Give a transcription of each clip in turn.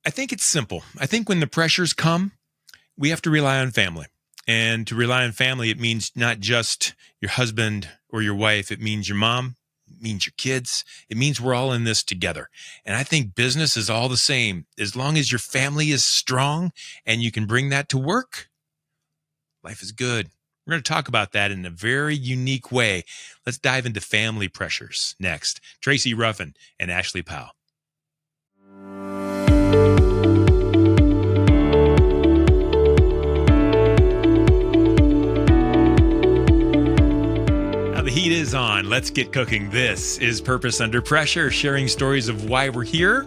I think it's simple. I think when the pressures come, we have to rely on family. And to rely on family, it means not just your husband or your wife. It means your mom. It means your kids. It means we're all in this together. And I think business is all the same. As long as your family is strong and you can bring that to work, life is good. We're going to talk about that in a very unique way. Let's dive into family pressures next. Tracy Ruffin and Ashley Powell. The heat is on. Let's get cooking. This is Purpose Under Pressure, sharing stories of why we're here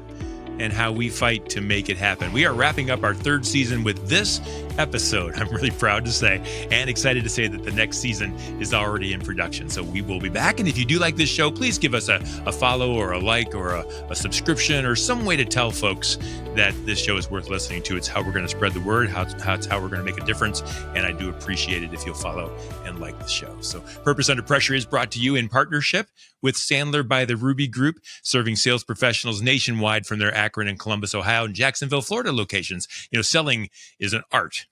and how we fight to make it happen. We are wrapping up our third season with this episode, I'm really proud to say, and excited to say that the next season is already in production. So we will be back. And if you do like this show, please give us a follow or a like or a subscription or some way to tell folks that this show is worth listening to. It's how we're going to spread the word, it's how we're going to make a difference. And I do appreciate it if you'll follow and like the show. So Purpose Under Pressure is brought to you in partnership with Sandler by the Ruby Group, serving sales professionals nationwide from their Akron and Columbus, Ohio, and Jacksonville, Florida locations. Selling is an art,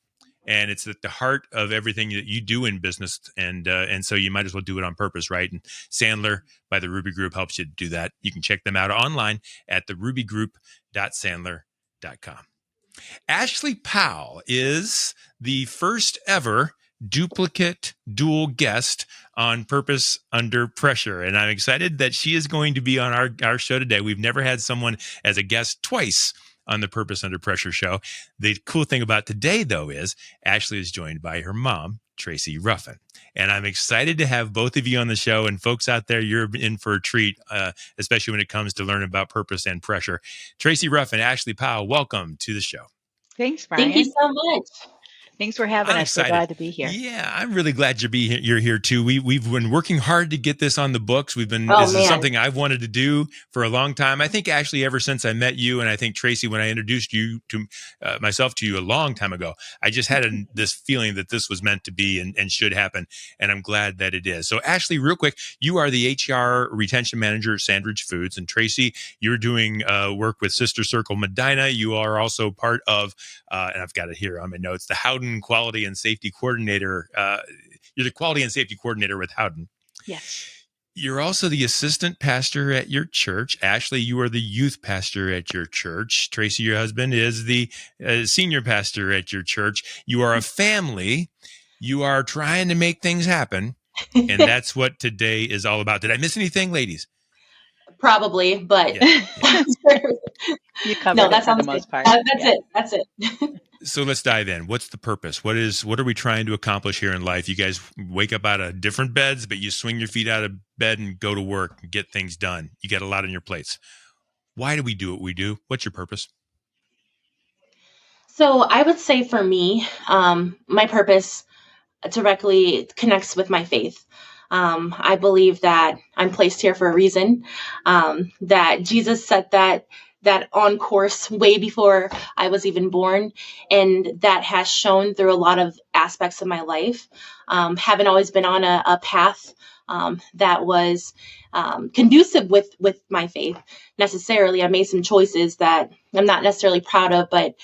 and it's at the heart of everything that you do in business. And so you might as well do it on purpose, right? And Sandler by the Ruby Group helps you do that. You can check them out online at therubygroup.sandler.com. Ashley Powell is the first ever duplicate dual guest on Purpose Under Pressure. And I'm excited that she is going to be on our show today. We've never had someone as a guest twice on the Purpose Under Pressure show. The cool thing about today, though, is Ashley is joined by her mom, Tracy Ruffin. And I'm excited to have both of you on the show. And folks out there, you're in for a treat, especially when it comes to learning about purpose and pressure. Tracy Ruffin, Ashley Powell, welcome to the show. Thanks, Brian. Thank you so much. Thanks for having us. Excited. So glad to be here. Yeah, I'm really glad you're here too. We've been working hard to get this on the books. This is something I've wanted to do for a long time. I think Ashley, ever since I met you, and I think Tracy, when I introduced you to myself to you a long time ago, I just had this feeling that this was meant to be and should happen. And I'm glad that it is. So Ashley, real quick, you are the HR retention manager at Sandridge Foods, and Tracy, you're doing work with Sister Circle Medina. You are also part of, and I've got it here on my notes, the Howden Quality and Safety Coordinator. You're the Quality and Safety Coordinator with Howden. Yes. You're also the assistant pastor at your church. Ashley, you are the youth pastor at your church. Tracy, your husband, is the senior pastor at your church. You are a family. You are trying to make things happen. And that's what today is all about. Did I miss anything, ladies? Probably, but you covered it for the most part. That's it. So let's dive in. What's the purpose? What are we trying to accomplish here in life? You guys wake up out of different beds, but you swing your feet out of bed and go to work and get things done. You got a lot on your plates. Why do we do what we do? What's your purpose? So I would say for me, my purpose directly connects with my faith. I believe that I'm placed here for a reason, that Jesus set that on course way before I was even born. And that has shown through a lot of aspects of my life. Haven't always been on a path that was conducive with my faith necessarily. I made some choices that I'm not necessarily proud of, but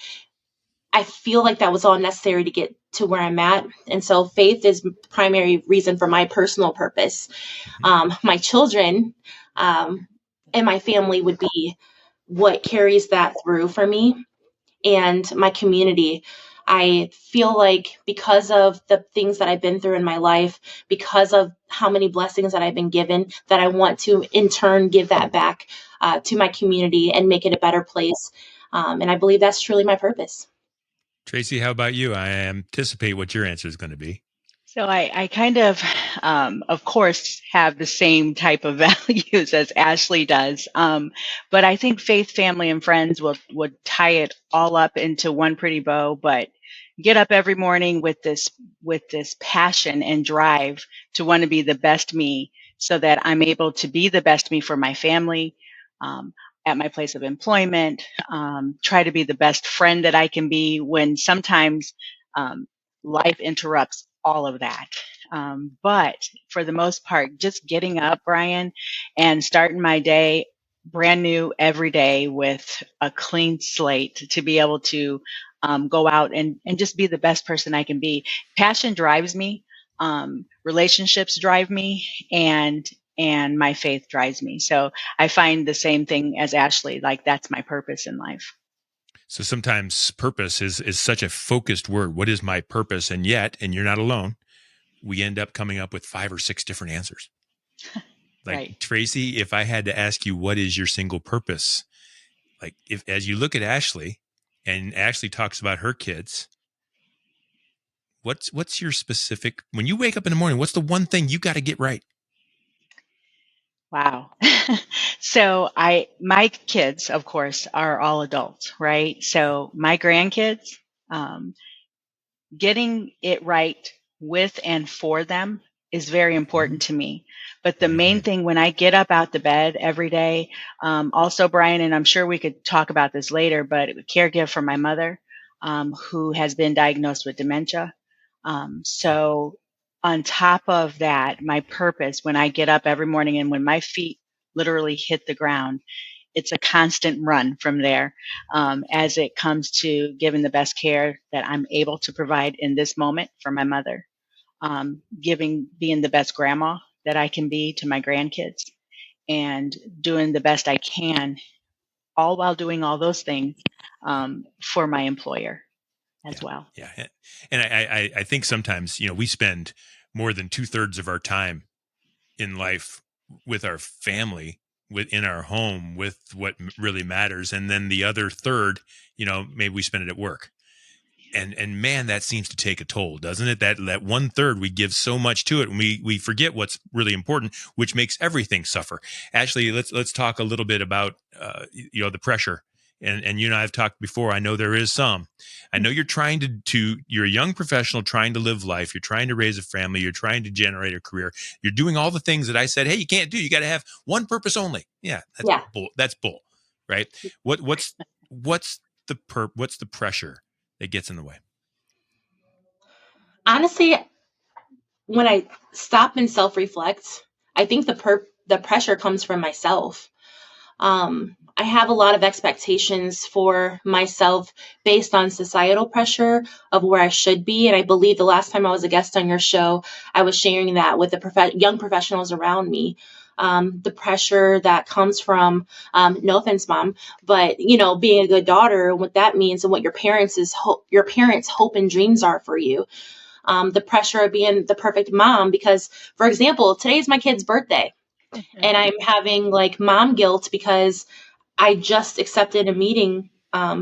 I feel like that was all necessary to get to where I'm at. And so faith is the primary reason for my personal purpose. My children and my family would be what carries that through for me, and my community. I feel like because of the things that I've been through in my life, because of how many blessings that I've been given, that I want to in turn give that back to my community and make it a better place. And I believe that's truly my purpose. Tracy, how about you? I anticipate what your answer is going to be. So I kind of course, have the same type of values as Ashley does. But I think faith, family, and friends would tie it all up into one pretty bow. But get up every morning with this passion and drive to want to be the best me, so that I'm able to be the best me for my family, at my place of employment, try to be the best friend that I can be when sometimes life interrupts all of that. But for the most part, just getting up, Brian, and starting my day brand new every day with a clean slate to be able to go out and just be the best person I can be. Passion drives me. Relationships drive me, and my faith drives me. So I find the same thing as Ashley. Like, that's my purpose in life. So sometimes purpose is such a focused word. What is my purpose? And yet, and you're not alone, we end up coming up with 5 or 6 different answers. Like, Right. Tracy, if I had to ask you, what is your single purpose? Like, if as you look at Ashley, and Ashley talks about her kids, what's your specific, when you wake up in the morning, what's the one thing you got to get right? Wow. So my kids, of course, are all adults, right? So my grandkids, um, getting it right with and for them is very important to me. But the main Mm-hmm. thing when I get up out the bed every day, also, Brian, and I'm sure we could talk about this later, but caregiver for my mother, who has been diagnosed with dementia. So on top of that, my purpose when I get up every morning and when my feet literally hit the ground, it's a constant run from there, as it comes to giving the best care that I'm able to provide in this moment for my mother, being the best grandma that I can be to my grandkids, and doing the best I can, all while doing all those things for my employer as Yeah. well. Yeah. And I think sometimes, we spend more than 2/3 of our time in life with our family, within our home, with what really matters. And then the other third, maybe we spend it at work. And man, that seems to take a toll, doesn't it? That 1/3, we give so much to it, and we forget what's really important, which makes everything suffer. Ashley, let's talk a little bit about the pressure. And you and I have talked before. I know there is some. I know you're trying you're a young professional trying to live life. You're trying to raise a family. You're trying to generate a career. You're doing all the things that I said, hey, you can't do. You got to have one purpose only. Yeah, that's Yeah. bull. That's bull, right? What's what's the pressure that gets in the way? Honestly, when I stop and self-reflect, I think the pressure comes from myself. I have a lot of expectations for myself based on societal pressure of where I should be. And I believe the last time I was a guest on your show, I was sharing that with the young professionals around me. The pressure that comes from, no offense, mom, but being a good daughter, what that means and what your parents' hope and dreams are for you. The pressure of being the perfect mom, because, for example, today's my kid's birthday. And I'm having like mom guilt because I just accepted a meeting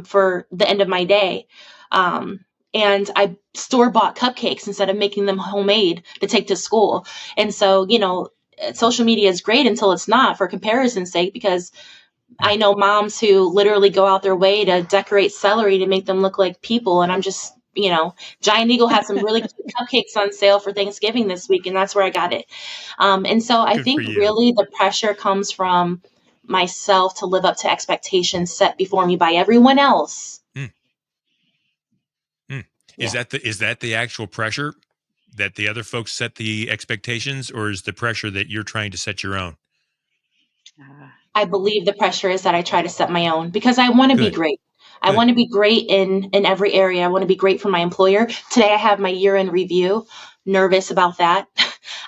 for the end of my day. And I store-bought cupcakes instead of making them homemade to take to school. And so, social media is great until it's not, for comparison's sake, because I know moms who literally go out their way to decorate celery to make them look like people. And I'm just, Giant Eagle had some really cute cupcakes on sale for Thanksgiving this week, and that's where I got it. And so I Good for think you. really the pressure comes from myself to live up to expectations set before me by everyone else. Mm, mm. Yeah. Is that the actual pressure that the other folks set the expectations, or is the pressure that you're trying to set your own? I believe the pressure is that I try to set my own because I want to be Good. great. I Good. want to be great in every area. I want to be great for my employer. Today I have my year-end review. Nervous about that.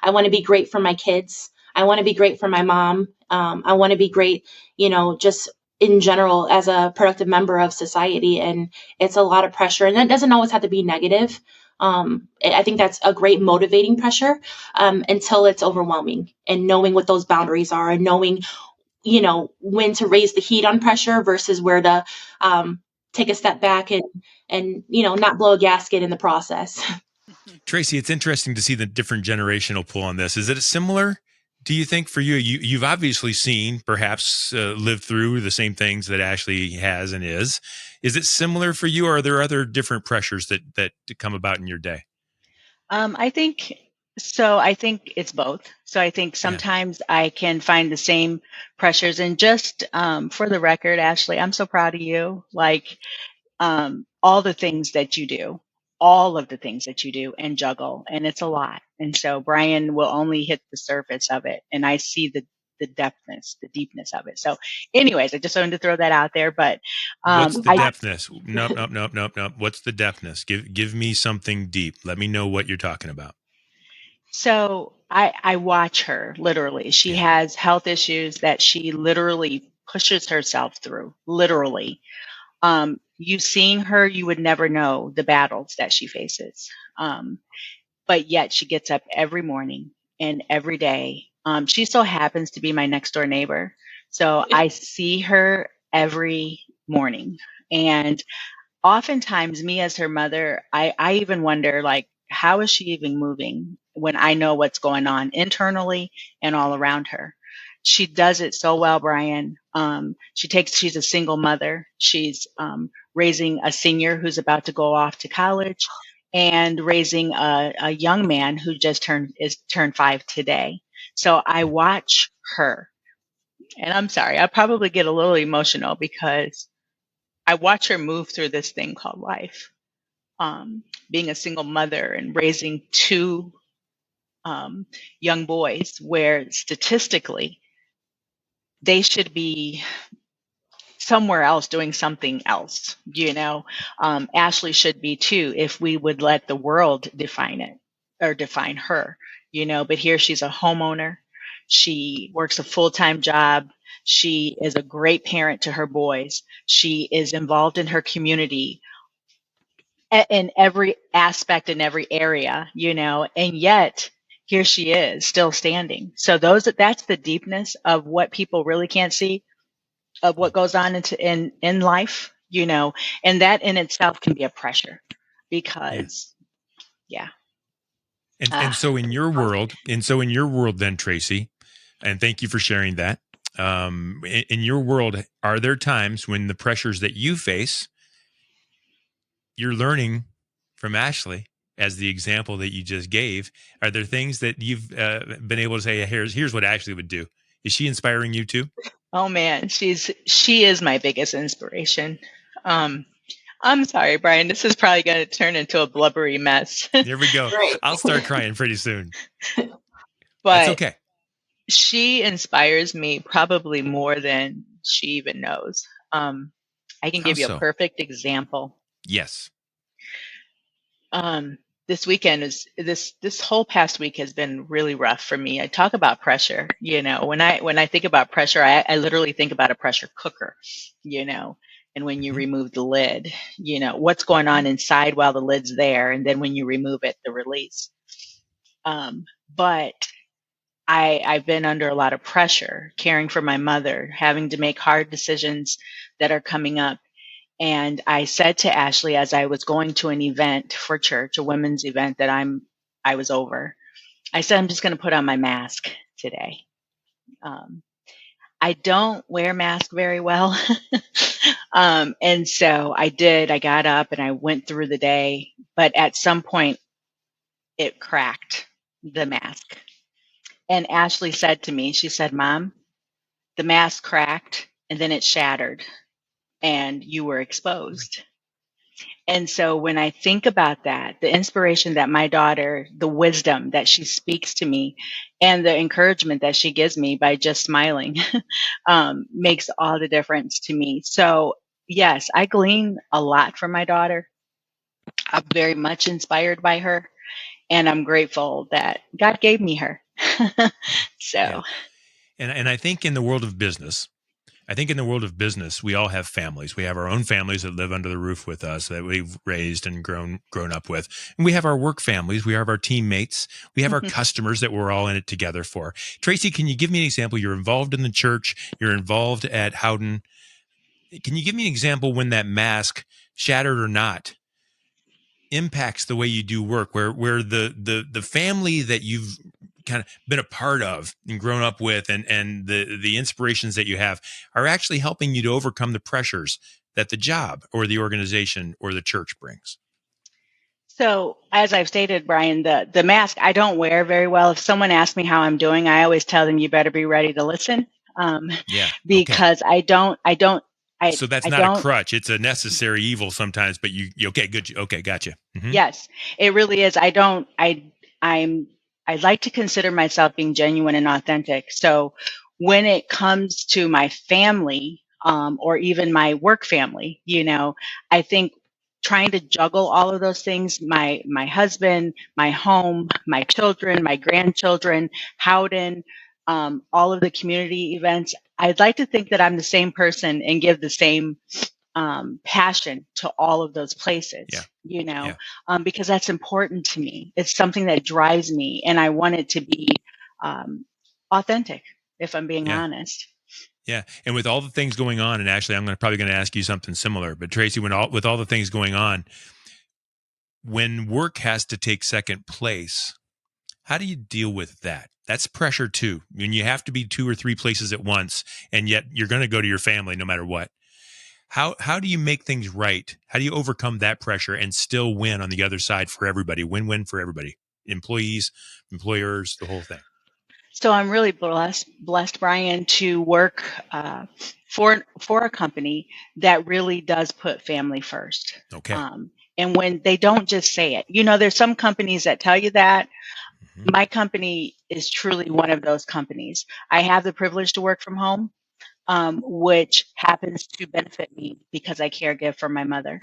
I want to be great for my kids. I want to be great for my mom. I want to be great, just in general as a productive member of society. And it's a lot of pressure. And that doesn't always have to be negative. I think that's a great motivating pressure until it's overwhelming, and knowing what those boundaries are, and knowing when to raise the heat on pressure versus where to take a step back and not blow a gasket in the process. Tracy, it's interesting to see the different generational pull on this. Is it similar, do you think, for you? You've obviously seen, perhaps lived through the same things that Ashley has and is. Is it similar for you, or are there other different pressures that come about in your day? I think so. I think it's both. So I think Yeah. sometimes I can find the same pressures. And just for the record, Ashley, I'm so proud of you. Like, all the things that you do, all of the things that you do and juggle, and it's a lot. And so Brian will only hit the surface of it, and I see the depthness, the deepness of it. So anyways, I just wanted to throw that out there. But What's the depthness? Nope. What's the depthness? Give me something deep. Let me know what you're talking about. So I watch her literally. She has health issues that she literally pushes herself through, literally. You seeing her, you would never know the battles that she faces. But yet she gets up every morning and every day. She still happens to be my next door neighbor. So I see her every morning. And oftentimes, me as her mother, I even wonder, like, how is she even moving when I know what's going on internally and all around her? She does it so well, Brian. She's a single mother. She's raising a senior who's about to go off to college and raising a young man who just turned 5 today. So I watch her, and I'm sorry, I probably get a little emotional because I watch her move through this thing called life. Being a single mother and raising two young boys, where statistically they should be somewhere else doing something else. Ashley should be too, if we would let the world define it or define her. But here she's a homeowner. She works a full-time job. She is a great parent to her boys. She is involved in her community in every aspect, in every area, and yet here she is still standing. So that's the deepness of what people really can't see, of what goes on in life, and that in itself can be a pressure because, yeah. And so in your world, then, Tracy, and thank you for sharing that. In your world, are there times when the pressures that you face, you're learning from Ashley as the example that you just gave? Are there things that you've been able to say, here's what Ashley would do? Is she inspiring you too? Oh man, she is my biggest inspiration. I'm sorry, Brian. This is probably going to turn into a blubbery mess. There we go. Right. I'll start crying pretty soon. But that's okay. She inspires me probably more than she even knows. I can give you a perfect example. Yes. This weekend this whole past week has been really rough for me. I talk about pressure, when I think about pressure, I literally think about a pressure cooker, and when you remove the lid, what's going on inside while the lid's there, and then when you remove it, the release. But I've been under a lot of pressure, caring for my mother, having to make hard decisions that are coming up. And I said to Ashley, as I was going to an event for church, a women's event that I was over, I said, I'm just going to put on my mask today. I don't wear masks very well. And so I did. I got up and I went through the day. But at some point, it cracked, the mask. And Ashley said to me, she said, Mom, the mask cracked and then it shattered and you were exposed. And so when I think about that, the inspiration that my daughter, the wisdom that she speaks to me, and the encouragement that she gives me by just smiling makes all the difference to me. So yes, I glean a lot from my daughter. I'm very much inspired by her, and I'm grateful that God gave me her. So, yeah. And I think in the world of business, we all have families. We have our own families that live under the roof with us, that we've raised and grown up with. And we have our work families. We have our teammates. We have our customers that we're all in it together for. Tracy, can you give me an example? You're involved in the church. You're involved at Howden. Can you give me an example when that mask, shattered or not, impacts the way you do work, where the family that you've kind of been a part of and grown up with, and the inspirations that you have are actually helping you to overcome the pressures that the job or the organization or the church brings? So as I've stated, Brian, the mask I don't wear very well. If someone asks me how I'm doing, I always tell them you better be ready to listen. Because okay. So that's not a crutch. It's a necessary evil sometimes, but okay, good. Okay, gotcha. Mm-hmm. Yes, it really is. I like to consider myself being genuine and authentic. So when it comes to my family, or even my work family, I think trying to juggle all of those things, my husband, my home, my children, my grandchildren, Howden, all of the community events. I'd like to think that I'm the same person and give the same passion to all of those places, Yeah. because that's important to me. It's something that drives me, and I want it to be authentic, if I'm being Yeah. honest. Yeah. And with all the things going on, and actually I'm probably going to ask you something similar, but Tracy, with all the things going on, when work has to take second place, how do you deal with that? That's pressure too. When you have to be 2 or 3 places at once, and yet you're going to go to your family no matter what. How do you make things right? How do you overcome that pressure and still win on the other side for everybody? Win-win for everybody. Employees, employers, the whole thing. So I'm really blessed, Brian, to work for a company that really does put family first. Okay. And when they don't just say it, there's some companies that tell you that. Mm-hmm. My company is truly one of those companies. I have the privilege to work from home, which happens to benefit me because I caregive for my mother.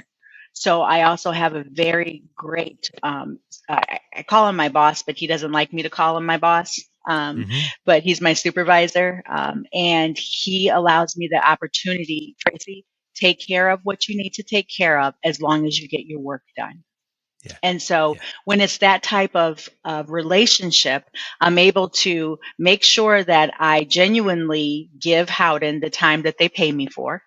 So I also have a very great, I call him my boss, but he doesn't like me to call him my boss. But he's my supervisor, and he allows me the opportunity, Tracy, take care of what you need to take care of as long as you get your work done. Yeah. And so when it's that type of relationship, I'm able to make sure that I genuinely give Howden the time that they pay me for.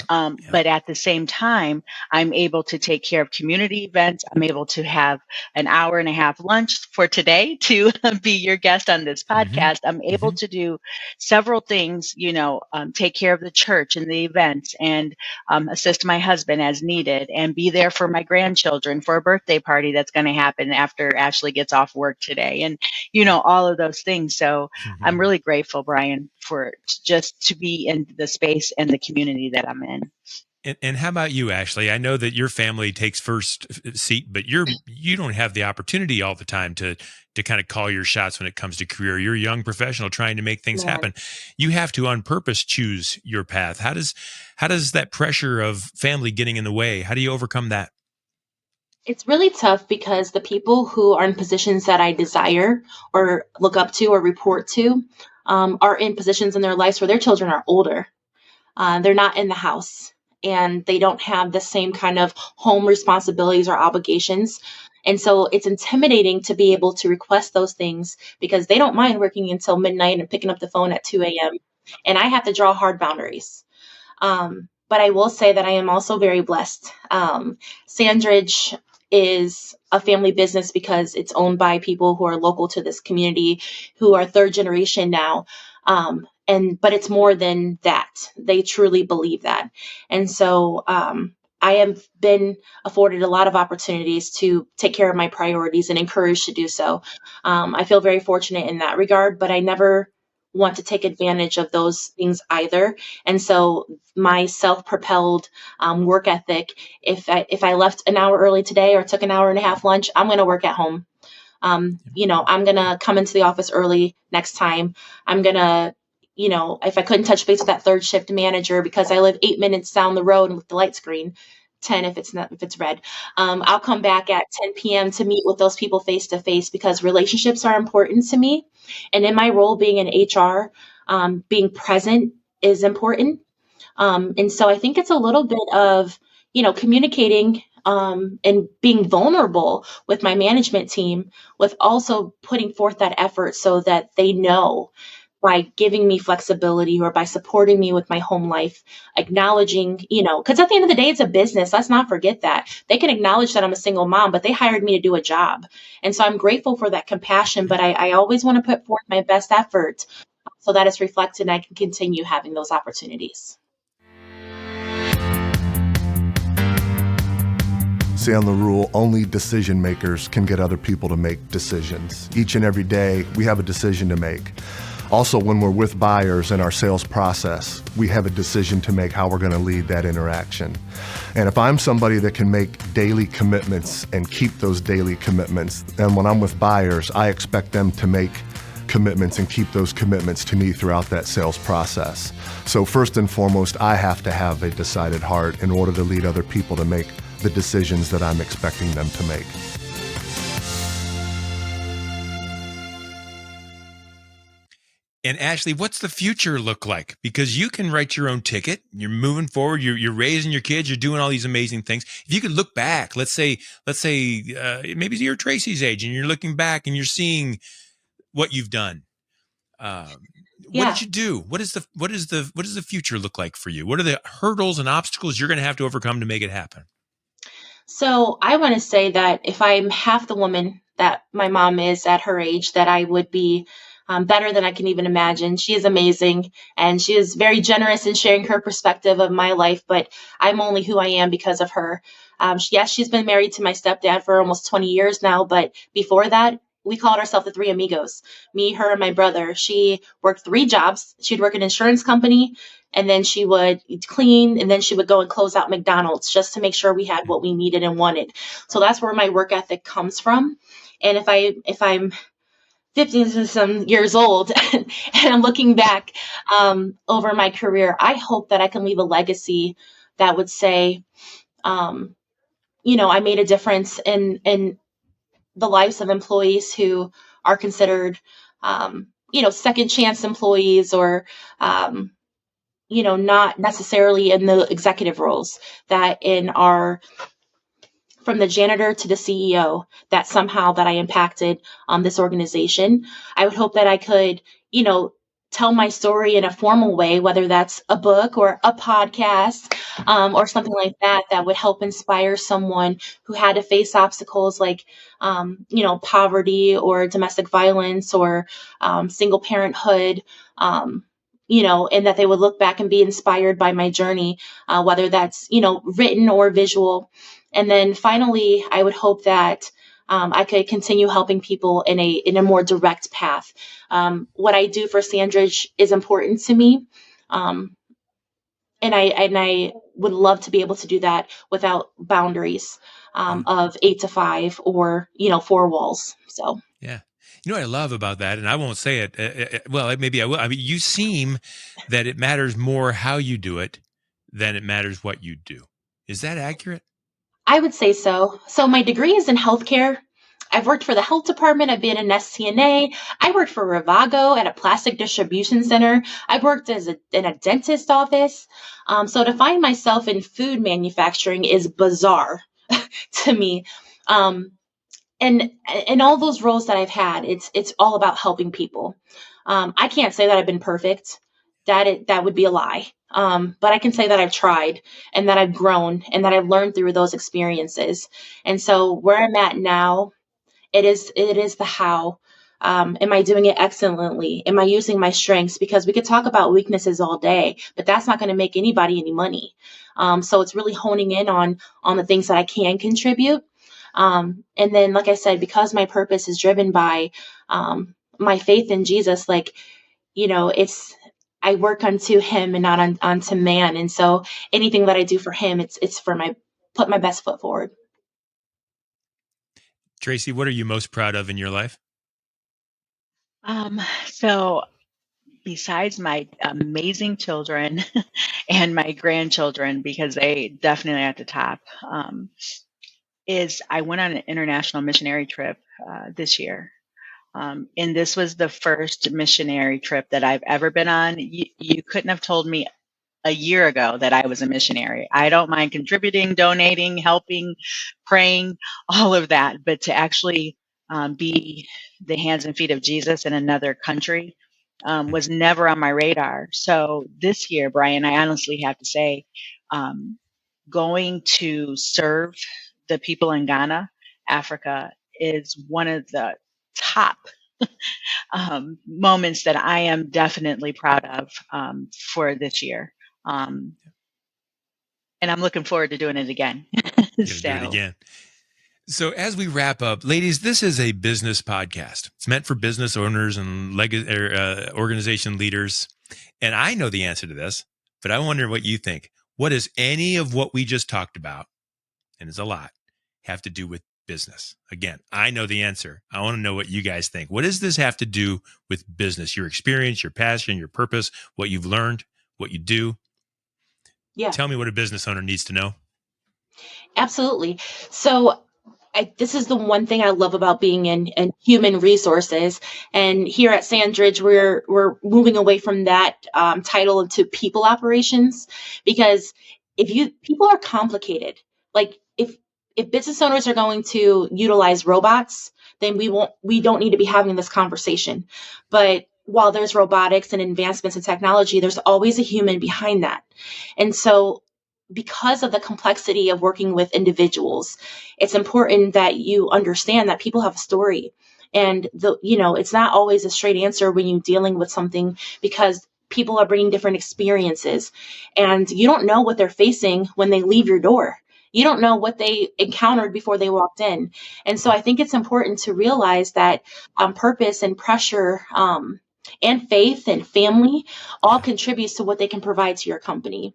But at the same time, I'm able to take care of community events. I'm able to have an hour and a half lunch for today to be your guest on this podcast. I'm able to do several things, take care of the church and the events, and assist my husband as needed, and be there for my grandchildren for a birthday party that's going to happen after Ashley gets off work today, and all of those things. So I'm really grateful, Brian, for just to be in the space and the community that I'm in. And how about you, Ashley? I know that your family takes first seat, but you don't have the opportunity all the time to kind of call your shots when it comes to career. You're a young professional trying to make things happen. You have to on purpose choose your path. How does that pressure of family getting in the way? How do you overcome that? It's really tough because the people who are in positions that I desire or look up to or report to are in positions in their lives where their children are older. They're not in the house, and they don't have the same kind of home responsibilities or obligations. And so it's intimidating to be able to request those things because they don't mind working until midnight and picking up the phone at 2 a.m. And I have to draw hard boundaries. But I will say that I am also very blessed. Sandridge is a family business because it's owned by people who are local to this community, who are third generation now. But it's more than that. They truly believe that. And so I have been afforded a lot of opportunities to take care of my priorities and encouraged to do so. I feel very fortunate in that regard, but I never want to take advantage of those things either. And so my self-propelled work ethic, if I left an hour early today or took an hour and a half lunch, I'm going to work at home. I'm going to come into the office early next time. I'm going to, if I couldn't touch base with that third shift manager because I live 8 minutes down the road with the light screen, 10 if it's red, I'll come back at 10 p.m. to meet with those people face to face because relationships are important to me. And in my role being in HR, being present is important. And so I think it's a little bit of, communicating and being vulnerable with my management team, with also putting forth that effort so that they know by giving me flexibility or by supporting me with my home life, acknowledging, because at the end of the day, it's a business. Let's not forget that. They can acknowledge that I'm a single mom, but they hired me to do a job. And so I'm grateful for that compassion, but I always want to put forth my best effort so that it's reflected and I can continue having those opportunities. Sandler rule, only decision makers can get other people to make decisions. Each and every day, we have a decision to make. Also, when we're with buyers in our sales process, we have a decision to make how we're going to lead that interaction. And if I'm somebody that can make daily commitments and keep those daily commitments, then when I'm with buyers, I expect them to make commitments and keep those commitments to me throughout that sales process. So first and foremost, I have to have a decided heart in order to lead other people to make the decisions that I'm expecting them to make. And Ashley, what's the future look like? Because you can write your own ticket. You're moving forward. You're raising your kids. You're doing all these amazing things. If you could look back, let's say maybe you're Tracy's age and you're looking back and you're seeing what you've done. What did you do? What does the future look like for you? What are the hurdles and obstacles you're going to have to overcome to make it happen? So I want to say that if I'm half the woman that my mom is at her age, that I would be better than I can even imagine. She is amazing, and she is very generous in sharing her perspective of my life, but I'm only who I am because of her. Yes, she's been married to my stepdad for almost 20 years now, but before that, we called ourselves the Three Amigos, me, her, and my brother. She worked 3 jobs. She'd work in an insurance company, and then she would clean, and then she would go and close out McDonald's just to make sure we had what we needed and wanted. So that's where my work ethic comes from. And if I'm 50 some years old and I'm looking back over my career, I hope that I can leave a legacy that would say, I made a difference in the lives of employees who are considered, second chance employees or, not necessarily in the executive roles, that from the janitor to the CEO, that somehow that I impacted this organization. I would hope that I could, tell my story in a formal way, whether that's a book or a podcast or something like that, that would help inspire someone who had to face obstacles like, poverty or domestic violence or single parenthood, and that they would look back and be inspired by my journey, whether that's, written or visual. And then finally, I would hope that I could continue helping people in a more direct path. What I do for Sandridge is important to me, and I would love to be able to do that without boundaries of 8 to 5 or 4 walls. So yeah. You know what I love about that, and I won't say it. Well, maybe I will. I mean, you seem that it matters more how you do it than it matters what you do. Is that accurate? I would say so. So my degree is in healthcare. I've worked for the health department. I've been an SCNA. I worked for Ravago at a plastic distribution center. I've worked in a dentist office. So to find myself in food manufacturing is bizarre to me. And in all those roles that I've had, it's all about helping people. I can't say that I've been perfect. That would be a lie. But I can say that I've tried and that I've grown and that I've learned through those experiences. And so where I'm at now, it is the how. Am I doing it excellently? Am I using my strengths? Because we could talk about weaknesses all day, but that's not going to make anybody any money. So it's really honing in on the things that I can contribute. And then, like I said, because my purpose is driven by my faith in Jesus, I work unto him and not unto man. And so anything that I do for him, it's for put my best foot forward. Tracy, what are you most proud of in your life? So besides my amazing children and my grandchildren, because they definitely at the top, is I went on an international missionary trip this year. And this was the first missionary trip that I've ever been on. You couldn't have told me a year ago that I was a missionary. I don't mind contributing, donating, helping, praying, all of that. But to actually be the hands and feet of Jesus in another country was never on my radar. So this year, Brian, I honestly have to say, going to serve the people in Ghana, Africa, is one of the top moments that I am definitely proud of for this year. And I'm looking forward to doing it again. Do it again. So as we wrap up, ladies, this is a business podcast. It's meant for business owners and organization leaders. And I know the answer to this, but I wonder what you think. What does any of what we just talked about, and it's a lot, have to do with business? Again, I know the answer. I want to know what you guys think. What does this have to do with business? Your experience, your passion, your purpose, what you've learned, what you do. Yeah, Tell me what a business owner needs to know. absolutely. So this is the one thing I love about being in human resources. And here at Sandridge, we're moving away from that title into people operations, because people are complicated. Like if business owners are going to utilize robots, then we don't need to be having this conversation. But while there's robotics and advancements in technology, there's always a human behind that. And so because of the complexity of working with individuals, it's important that you understand that people have a story. And it's not always a straight answer when you're dealing with something, because people are bringing different experiences, and you don't know what they're facing when they leave your door. You don't know what they encountered before they walked in. And so I think it's important to realize that purpose and pressure, and faith and family all contributes to what they can provide to your company.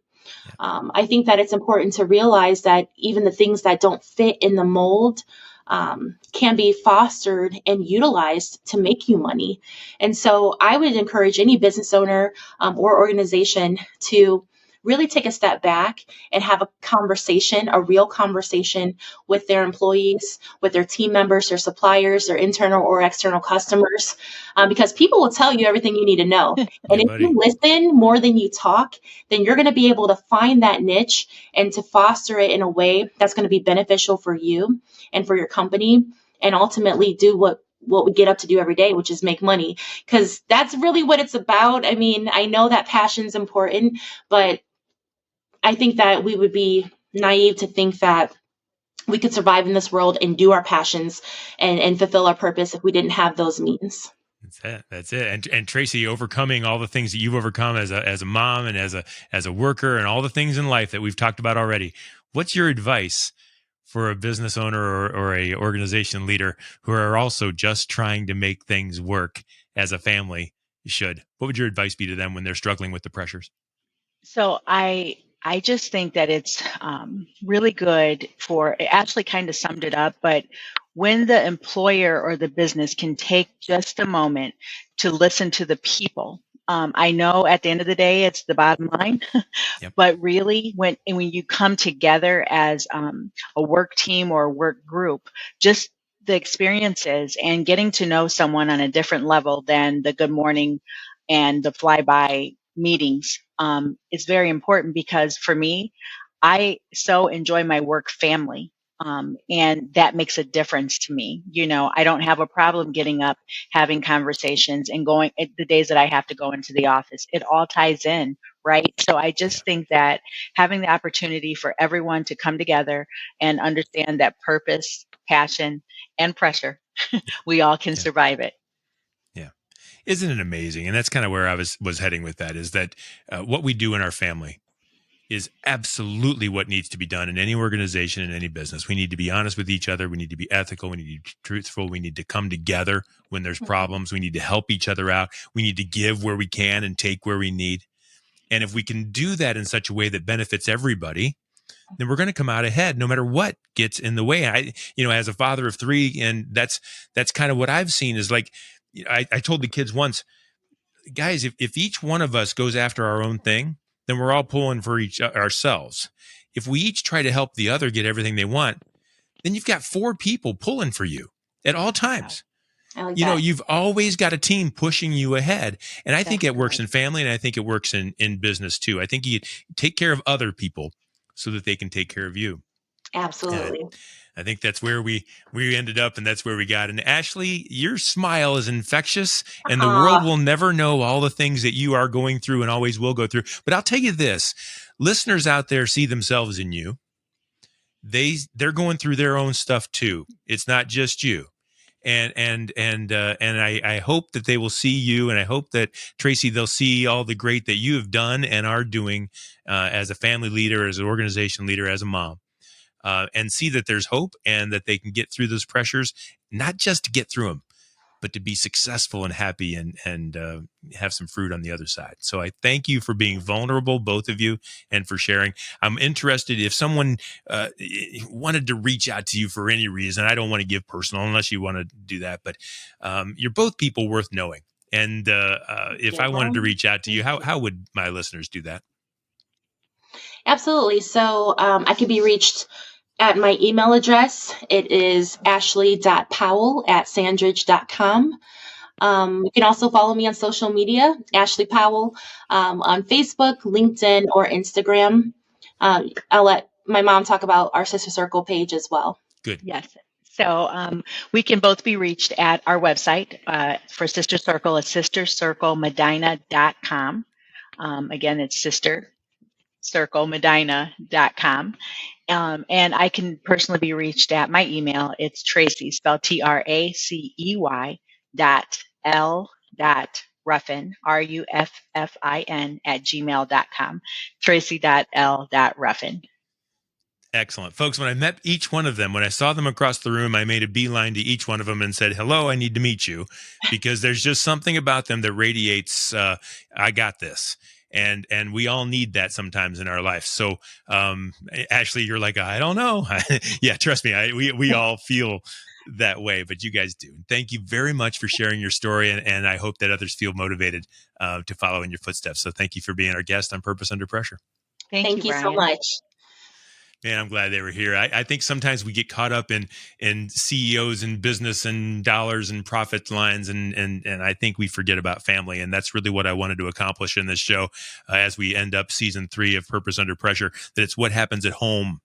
I think that it's important to realize that even the things that don't fit in the mold can be fostered and utilized to make you money. And so I would encourage any business owner or organization to really take a step back and have a real conversation with their employees, with their team members, their suppliers, their internal or external customers, because people will tell you everything you need to know. And if you listen more than you talk, then you're going to be able to find that niche and to foster it in a way that's going to be beneficial for you and for your company, and ultimately do what we get up to do every day, which is make money, because that's really what it's about. I mean, I know that passion's important, but I think that we would be naive to think that we could survive in this world and do our passions and fulfill our purpose if we didn't have those means. That's it. And Tracy, overcoming all the things that you've overcome as a mom and as a worker and all the things in life that we've talked about already. What's your advice for a business owner or a organization leader who are also just trying to make things work as a family should? What would your advice be to them when they're struggling with the pressures? So I just think that it's really good it actually kind of summed it up, but when the employer or the business can take just a moment to listen to the people. I know at the end of the day, it's the bottom line, Yep. but really when you come together as a work team or a work group, just the experiences and getting to know someone on a different level than the good morning and the flyby meetings is very important, because for me, I so enjoy my work family. And that makes a difference to me. I don't have a problem getting up, having conversations, and going the days that I have to go into the office. It all ties in, right? So I just think that having the opportunity for everyone to come together and understand that purpose, passion, and pressure, we all can survive it. Yeah. Isn't it amazing? And that's kind of where I was heading with that, is that what we do in our family is absolutely what needs to be done in any organization, in any business. We need to be honest with each other. We need to be ethical. We need to be truthful. We need to come together when there's problems. We need to help each other out. We need to give where we can and take where we need. And if we can do that in such a way that benefits everybody, then we're going to come out ahead no matter what gets in the way. As a father of three, and that's kind of what I've seen is like, I told the kids once, guys, if each one of us goes after our own thing, then we're all pulling for ourselves. If we each try to help the other get everything they want, then you've got 4 people pulling for you at all times. I like that. You've always got a team pushing you ahead. And I think it works in family, and I think it works in business too. I think you take care of other people so that they can take care of you. Absolutely. And I think that's where we ended up, and that's where we got. And Ashley, your smile is infectious, and the world will never know all the things that you are going through and always will go through. But I'll tell you this, listeners out there see themselves in you. They're going through their own stuff too. It's not just you. And I hope that they will see you, and I hope that, Tracy, they'll see all the great that you have done and are doing as a family leader, as an organization leader, as a mom. And see that there's hope and that they can get through those pressures, not just to get through them, but to be successful and happy and have some fruit on the other side. So I thank you for being vulnerable, both of you, and for sharing. I'm interested if someone wanted to reach out to you for any reason. I don't want to give personal unless you want to do that, but you're both people worth knowing. And if I wanted to reach out to you, how would my listeners do that? Absolutely. So I can be reached at my email address. It is ashley.powell@sandridge.com. You can also follow me on social media, Ashley Powell, on Facebook, LinkedIn, or Instagram. I'll let my mom talk about our Sister Circle page as well. Good. Yes. So we can both be reached at our website for Sister Circle. It's sistercirclemedina.com. Again, it's sistercirclemedina.com. And I can personally be reached at my email. It's Tracy, spelled TRACEY .L.Ruffin, RUFFIN @gmail.com. Tracy.L.Ruffin. Excellent. Folks, when I met each one of them, when I saw them across the room, I made a beeline to each one of them and said, hello, I need to meet you, because there's just something about them that radiates, I got this. And we all need that sometimes in our life. So, Ashley, you're like, I don't know. Yeah, trust me. We all feel that way, but you guys do. Thank you very much for sharing your story. And I hope that others feel motivated to follow in your footsteps. So thank you for being our guest on Purpose Under Pressure. Thank you so much. Man, I'm glad they were here. I think sometimes we get caught up in CEOs and business and dollars and profit lines, and I think we forget about family. And that's really what I wanted to accomplish in this show as we end up season 3 of Purpose Under Pressure, that it's what happens at home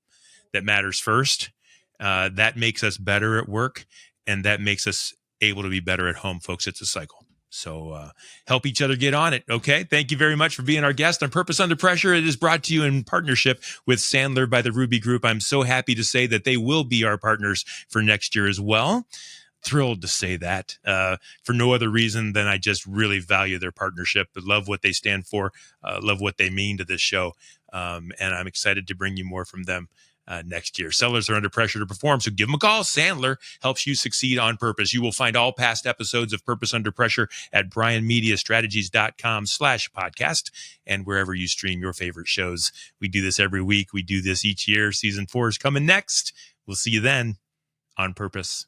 that matters first. That makes us better at work, and that makes us able to be better at home, folks. It's a cycle. So help each other get on it. Okay. Thank you very much for being our guest on Purpose Under Pressure. It is brought to you in partnership with Sandler by the Ruby Group. I'm so happy to say that they will be our partners for next year as well. Thrilled to say that for no other reason than I just really value their partnership. I love what they stand for, love what they mean to this show. And I'm excited to bring you more from them next year. Sellers are under pressure to perform, so give them a call. Sandler helps you succeed on purpose. You will find all past episodes of Purpose Under Pressure at brianmediastrategies.com/podcast and wherever you stream your favorite shows. We do this every week. We do this each year. Season 4 is coming next. We'll see you then on Purpose.